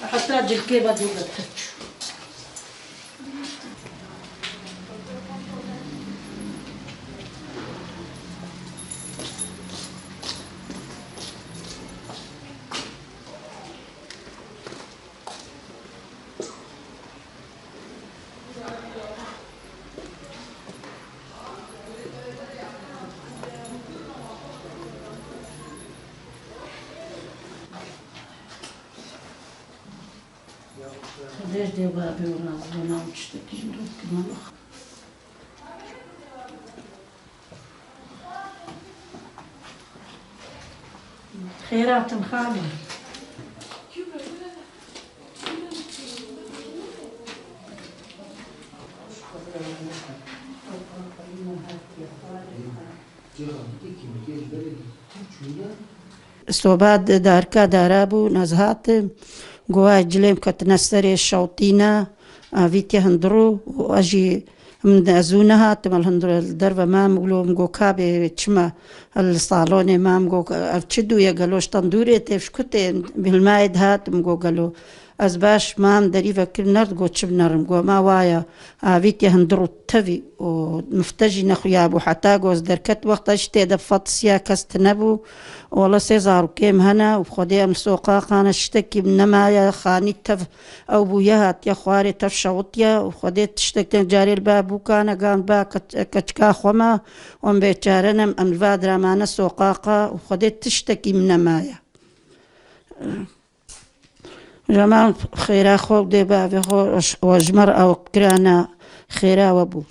أحط راجل كيبة دوبة تتشو ليش دي بابي ورازنا وتشتكي دوك مالخ خيرات خالي استوباد داركا دارابو نزهات جوا جليم كتنسري الشوطينا فيتي هندرو واجي من ازونها تمال هندرو الدربه ما مقولوا مقو كابي تشما الصالون ما مقو ارتشدو يا قالوش تندوري تفش كنت بالمايد هات مقو قالوا أزباش ما دري فكر نرد قو تشب نرم قو ما وايا فيتي هندرو تفي ومفتجي نخويا أبو حتى قوز دركت وقت اشتي دفت سيا كستنبو والله سيزارو كيم هنا وبخدي مسوقا قان اشتكي بنما يا خاني تف أو بوياهات يا خواري تف شوطيا وخدي تشتكي جاري الباب وكان قام با كتكا خوما وم بيتشارنم أم الفادرة معنا سوقاقا وخدي تشتكي بنما جمال خيرا خوب دي بابي خو وجمر أو كرانا خيرا وابو